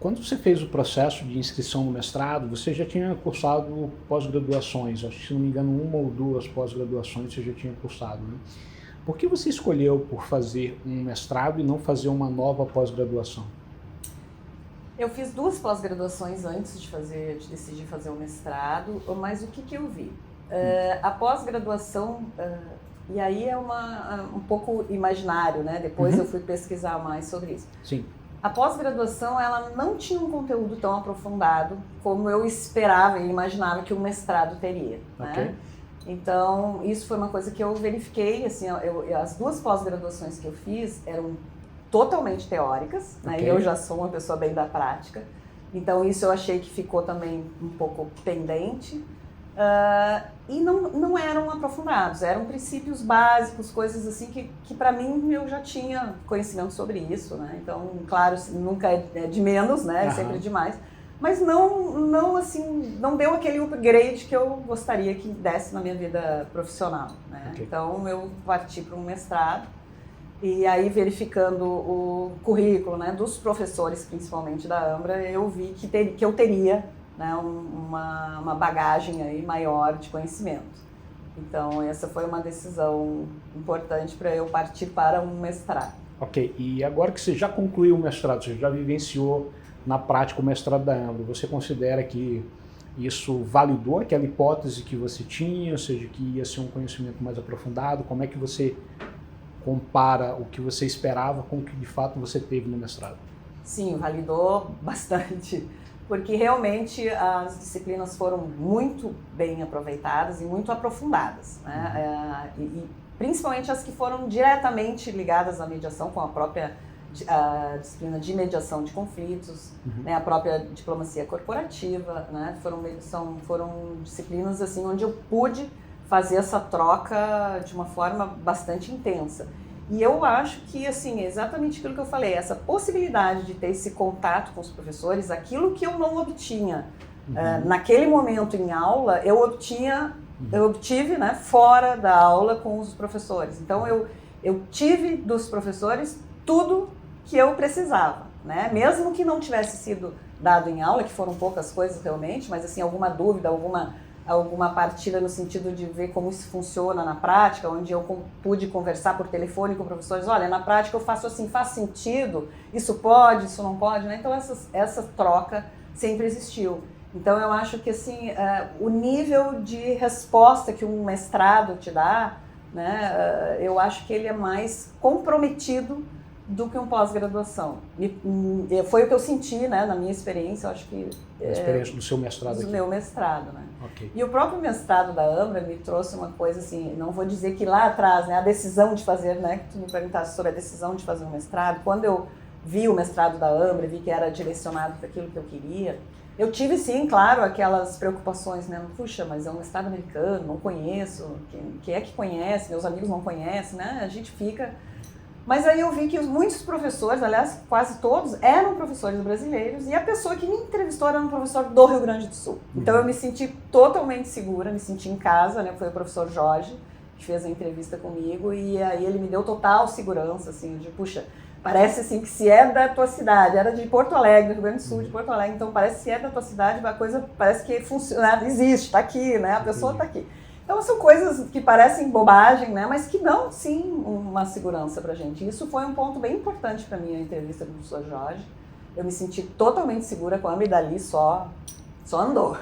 Quando você fez o processo de inscrição no mestrado, você já tinha cursado pós-graduações, acho que, se não me engano, uma ou duas pós-graduações você já tinha cursado, né? Por que você escolheu por fazer um mestrado e não fazer uma nova pós-graduação? Eu fiz 2 pós-graduações antes de decidir fazer o mestrado, mas o que eu vi? A pós-graduação, e aí é um pouco imaginário, né? Depois eu fui pesquisar mais sobre isso. Sim. A pós-graduação, ela não tinha um conteúdo tão aprofundado como eu esperava e imaginava que o mestrado teria, né? Então, isso foi uma coisa que eu verifiquei, assim, as 2 pós-graduações que eu fiz eram totalmente teóricas, né? E eu já sou uma pessoa bem da prática, então isso eu achei que ficou também um pouco pendente. E não eram aprofundados, eram princípios básicos, coisas assim que para mim eu já tinha conhecimento sobre isso, né? Então, claro, nunca é de menos, né? É sempre demais, mas não deu aquele upgrade que eu gostaria que desse na minha vida profissional, né? Então eu parti para um mestrado e aí verificando o currículo, né, dos professores, principalmente da Ambra, eu vi que eu teria, né, uma bagagem aí maior de conhecimento. Então, essa foi uma decisão importante para eu partir para um mestrado. Ok, e agora que você já concluiu o mestrado, você já vivenciou na prática o mestrado da Ambra, você considera que isso validou aquela hipótese que você tinha, ou seja, que ia ser um conhecimento mais aprofundado? Como é que você compara o que você esperava com o que de fato você teve no mestrado? Sim, validou bastante, porque realmente as disciplinas foram muito bem aproveitadas e muito aprofundadas, né? E principalmente as que foram diretamente ligadas à mediação, com a própria disciplina de mediação de conflitos, né? A própria diplomacia corporativa, né? Foram disciplinas assim, onde eu pude fazer essa troca de uma forma bastante intensa. E eu acho que, assim, exatamente aquilo que eu falei, essa possibilidade de ter esse contato com os professores, aquilo que eu não obtinha naquele momento em aula, eu obtive, né, fora da aula com os professores. Então, eu tive dos professores tudo que eu precisava, né? Mesmo que não tivesse sido dado em aula, que foram poucas coisas realmente, mas, assim, alguma dúvida, alguma partida no sentido de ver como isso funciona na prática, onde eu pude conversar por telefone com professores, olha, na prática eu faço assim, faz sentido, isso pode, isso não pode, né? Então essa troca sempre existiu. Então eu acho que assim, o nível de resposta que um mestrado te dá, né, eu acho que ele é mais comprometido do que um pós-graduação. Foi o que eu senti, né, na minha experiência, eu acho que... A experiência do seu mestrado aqui. Do meu mestrado, né? Okay. E o próprio mestrado da Ambra me trouxe uma coisa assim, não vou dizer que lá atrás, né, a decisão de fazer, né, que tu me perguntaste sobre a decisão de fazer um mestrado, quando eu vi o mestrado da Ambra, vi que era direcionado para aquilo que eu queria, eu tive sim, claro, aquelas preocupações, né, puxa, mas é um mestrado americano, não conheço, quem é que conhece, meus amigos não conhecem, né, a gente fica... Mas aí eu vi que muitos professores, aliás, quase todos, eram professores brasileiros e a pessoa que me entrevistou era um professor do Rio Grande do Sul. Então eu me senti totalmente segura, me senti em casa, né? Foi o professor Jorge que fez a entrevista comigo e aí ele me deu total segurança, assim, de puxa, parece assim que se é da tua cidade, era de Porto Alegre, do Rio Grande do Sul, de Porto Alegre, então parece que se é da tua cidade, a coisa parece que funciona, existe, está aqui, né? A pessoa está aqui. Então, são coisas que parecem bobagem, né? Mas que dão, sim, uma segurança pra gente. Isso foi um ponto bem importante para mim, a entrevista com o professor Jorge. Eu me senti totalmente segura com a Ambra e dali só andou.